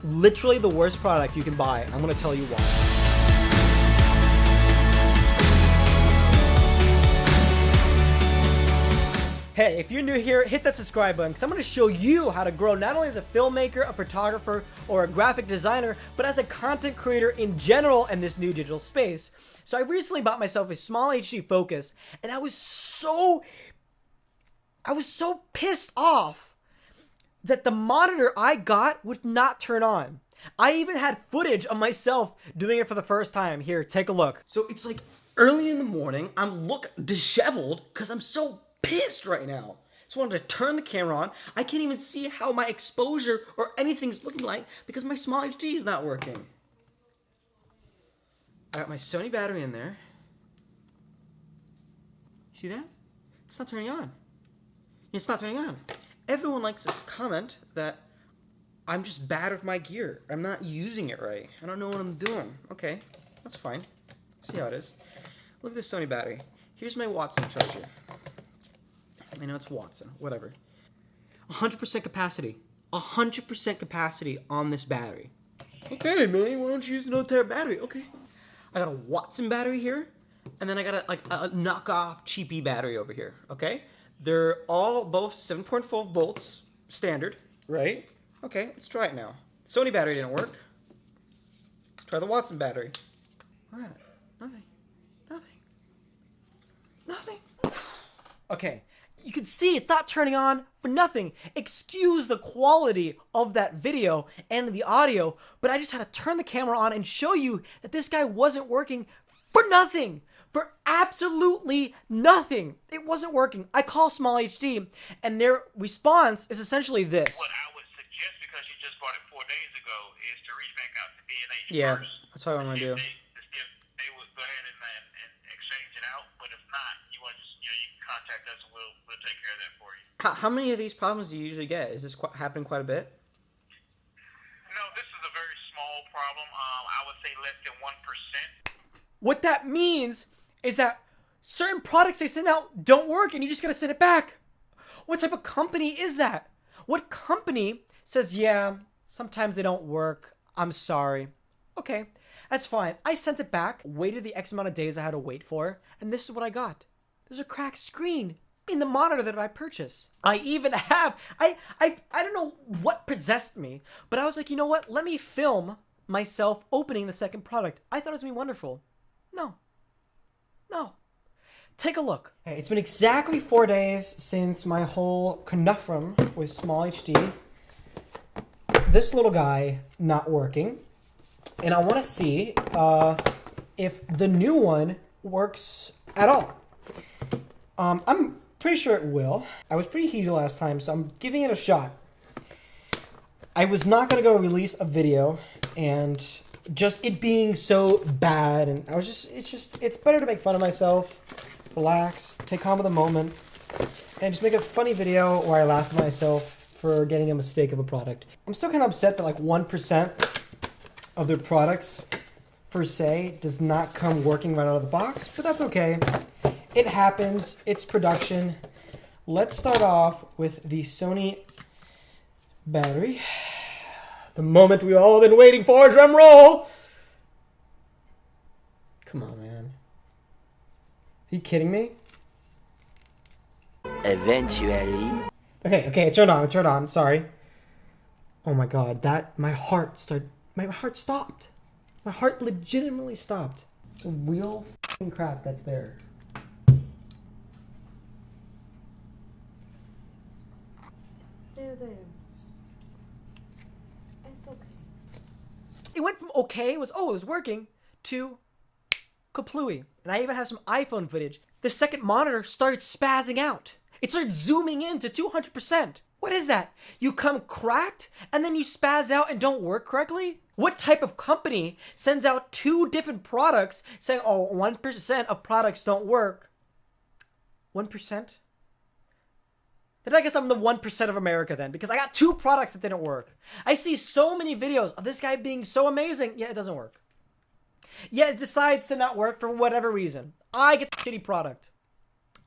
Literally the worst product you can buy. I'm gonna tell you why. Hey, if you're new here, hit that subscribe button because I'm going to show you how to grow not only as a filmmaker, a photographer, or a graphic designer, but as a content creator in general in this new digital space. So I recently bought myself a small HD Focus, and I was so pissed off that the monitor I got would not turn on. I even had footage of myself doing it for the first time. Here, take a look. So it's like early in the morning. I'm disheveled because I'm so pissed right now. Just wanted to turn the camera on. I can't even see how my exposure or anything's looking like because my small HD is not working. I got my Sony battery in there. See that? It's not turning on. It's not turning on. Everyone likes to comment that I'm just bad with my gear. I'm not using it right. I don't know what I'm doing. Okay, that's fine. See how it is. Look at this Sony battery. Here's my Watson charger. I know it's Watson, whatever. 100% capacity. 100% capacity on this battery. Okay, man, why don't you use an Untitled battery? Okay. I got a Watson battery here, and then I got a knockoff cheapy battery over here, okay? They're all both 7.4 volts standard, right? Okay, let's try it now. Sony battery didn't work. Let's try the Watson battery. What? Nothing. Nothing. Nothing. Okay. You can see it's not turning on for nothing. Excuse the quality of that video and the audio, but I just had to turn the camera on and show you that this guy wasn't working for nothing. For absolutely nothing. It wasn't working. I call Small HD, and their response is essentially this. What I would suggest, because you just bought it 4 days ago, is to reach back out to B&H Yeah, first. that's what I'm going to do. They would go ahead and exchange it out, but if not, you want to just, you can contact us and we'll take care of that for you. How many of these problems do you usually get? Is this happening quite a bit? No, this is a very small problem. I would say less than 1%. What that means is that certain products they send out don't work and you just got to send it back. What type of company is that? What company says, yeah, sometimes they don't work. I'm sorry. Okay, that's fine. I sent it back, waited the X amount of days I had to wait for, and this is what I got. There's a cracked screen in the monitor that I purchased. I even have, I don't know what possessed me, but I was like, you know what? Let me film myself opening the second product. I thought it was going to be wonderful. No. Take a look. Hey, it's been exactly 4 days since my whole conundrum with Small HD. This little guy not working. And I want to see if the new one works at all. I'm pretty sure it will. I was pretty heated last time, so I'm giving it a shot. I was not going to go release a video, and just it being so bad, and I was it's better to make fun of myself, relax, take calm of the moment, and just make a funny video where I laugh at myself for getting a mistake of a product. I'm still kind of upset that like 1% of their products, per se, does not come working right out of the box, but that's okay. It happens. It's production. Let's start off with the Sony battery. The moment we've all been waiting for, drum roll! Come on, man. Are you kidding me? Eventually. Okay, it turned on, sorry. Oh my god, my heart stopped. My heart legitimately stopped. The real f***ing crap that's there. There. It's okay. It went from okay, it was working, to kaplooey. And I even have some iPhone footage. The second monitor started spazzing out. It started zooming in to 200%. What is that? You come cracked and then you spaz out and don't work correctly? What type of company sends out 2 different products saying, oh, 1% of products don't work? 1%? Then I guess I'm the 1% of America then, because I got 2 products that didn't work. I see so many videos of this guy being so amazing. Yeah, it doesn't work. Yeah, it decides to not work for whatever reason. I get the shitty product.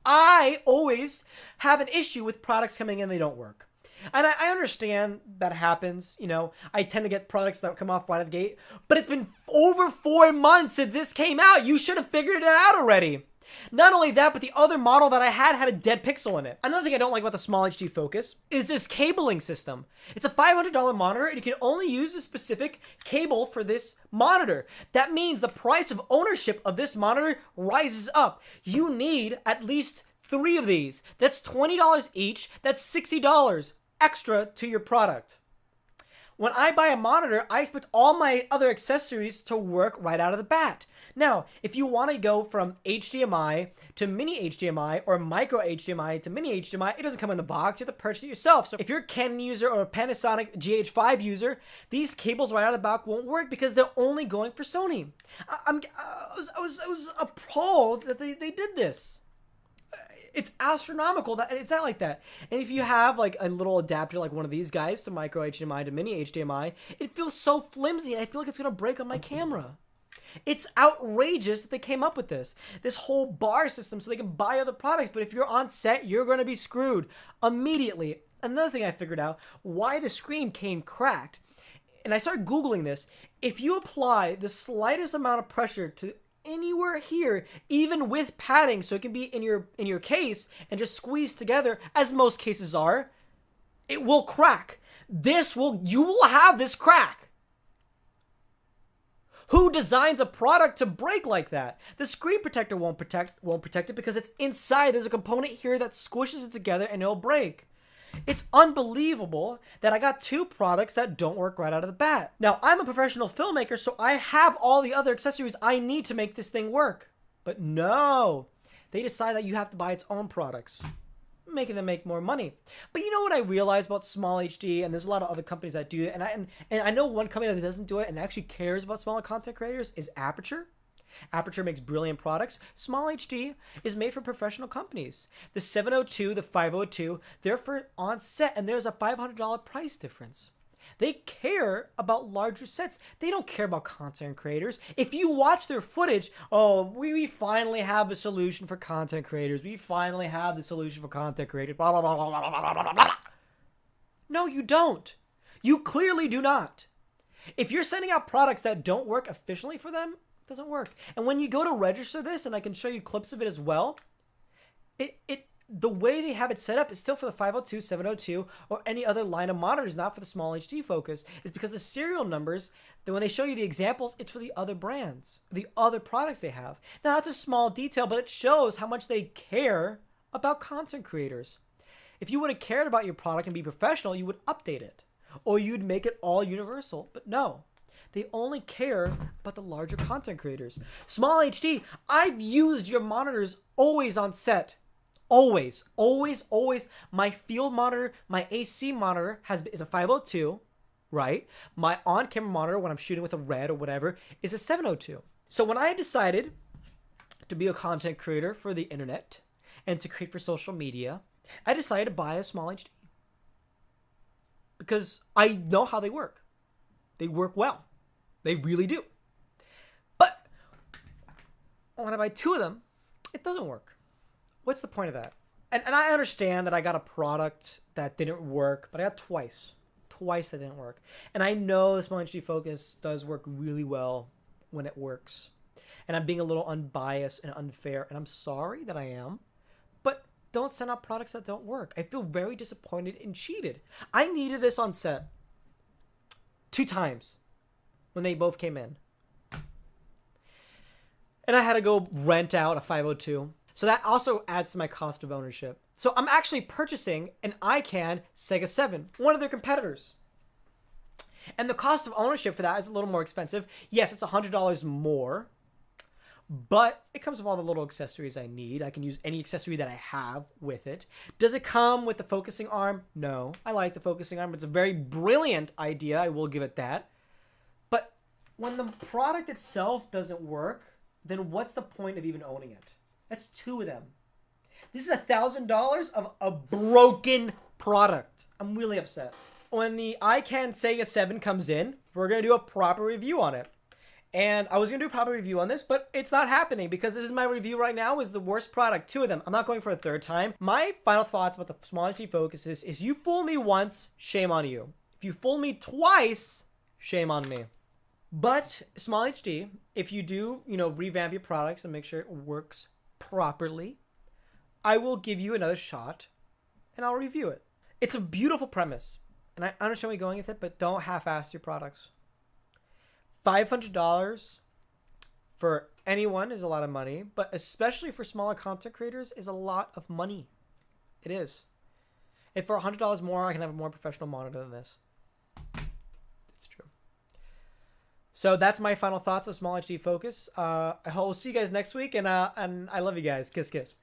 I always have an issue with products coming in, they don't work. And I understand that happens, you know. I tend to get products that come off right out of the gate. But it's been over 4 months since this came out. You should have figured it out already. Not only that, but the other model that I had a dead pixel in it. Another thing I don't like about the small HD Focus is this cabling system. It's a $500 monitor, and you can only use a specific cable for this monitor. That means the price of ownership of this monitor rises up. You need at least 3 of these. That's $20 each. That's $60 extra to your product. When I buy a monitor, I expect all my other accessories to work right out of the bat. Now, if you want to go from HDMI to mini HDMI or micro HDMI to mini HDMI, it doesn't come in the box. You have to purchase it yourself. So if you're a Canon user or a Panasonic GH5 user, these cables right out of the box won't work because they're only going for Sony. I was appalled that they did this. It's astronomical that it's not like that. And if you have like a little adapter like one of these guys to micro HDMI to mini HDMI, it feels so flimsy and I feel like it's going to break on my camera. It's outrageous that they came up with this whole bar system so they can buy other products. But if you're on set, you're going to be screwed immediately. Another thing I figured out, why the screen came cracked. And I started Googling this. If you apply the slightest amount of pressure to anywhere here, even with padding, so it can be in your case and just squeeze together, as most cases are, it will crack. You will have this crack. Who designs a product to break like that? The screen protector won't protect it because it's inside. There's a component here that squishes it together and it'll break. It's unbelievable that I got 2 products that don't work right out of the bat. Now, I'm a professional filmmaker, so I have all the other accessories I need to make this thing work. But no, they decide that you have to buy its own products, making them make more money. But you know what I realized about small HD, and there's a lot of other companies that do it, and I know one company that doesn't do it and actually cares about smaller content creators is Aperture. Aperture makes brilliant products. Small HD is made for professional companies. The 702, the 502, they're for on set, and there's a $500 price difference. They care about larger sets. They don't care about content creators. If you watch their footage, oh, we finally have a solution for content creators. We finally have the solution for content creators. Blah, blah, blah, blah, blah, blah, blah, blah. No, you don't. You clearly do not. If you're sending out products that don't work efficiently for them, it doesn't work. And when you go to register this, and I can show you clips of it as well, the way they have it set up is still for the 502, 702, or any other line of monitors, not for the small HD Focus. Is because the serial numbers, then when they show you the examples, it's for the other brands, the other products they have. Now, that's a small detail, but it shows how much they care about content creators. If you would have cared about your product and be professional, you would update it, or you'd make it all universal. But no. They only care about the larger content creators. Small HD, I've used your monitors always on set. Always, always, always. My field monitor, my AC monitor is a 502, right? My on-camera monitor, when I'm shooting with a red or whatever, is a 702. So when I decided to be a content creator for the internet and to create for social media, I decided to buy a small HD. Because I know how they work. They work well. They really do. But when I buy 2 of them, it doesn't work. What's the point of that? And I understand that I got a product that didn't work, but I got twice. Twice that didn't work. And I know the Small HD Focus does work really well when it works. And I'm being a little unbiased and unfair, and I'm sorry that I am. But don't send out products that don't work. I feel very disappointed and cheated. I needed this on set 2 times. When they both came in. And I had to go rent out a 502. So that also adds to my cost of ownership. So I'm actually purchasing an ICANN Sega 7, one of their competitors. And the cost of ownership for that is a little more expensive. Yes, it's $100 more. But it comes with all the little accessories I need. I can use any accessory that I have with it. Does it come with the focusing arm? No. I like the focusing arm. It's a very brilliant idea. I will give it that. When the product itself doesn't work, then what's the point of even owning it? That's 2 of them. This is $1,000 of a broken product. I'm really upset. When the ICANN Sega 7 comes in, we're going to do a proper review on it. And I was going to do a proper review on this, but it's not happening because this is my review right now is the worst product. 2 of them. I'm not going for a third time. My final thoughts about the small HD Focus is you fool me once, shame on you. If you fool me twice, shame on me. But small HD, if you do, revamp your products and make sure it works properly, I will give you another shot and I'll review it. It's a beautiful premise. And I understand where you're going with it, but don't half-ass your products. $500 for anyone is a lot of money, but especially for smaller content creators is a lot of money. It is. If for $100 more, I can have a more professional monitor than this. It's true. So that's my final thoughts on small HD Focus. I will see you guys next week, and I love you guys. Kiss, kiss.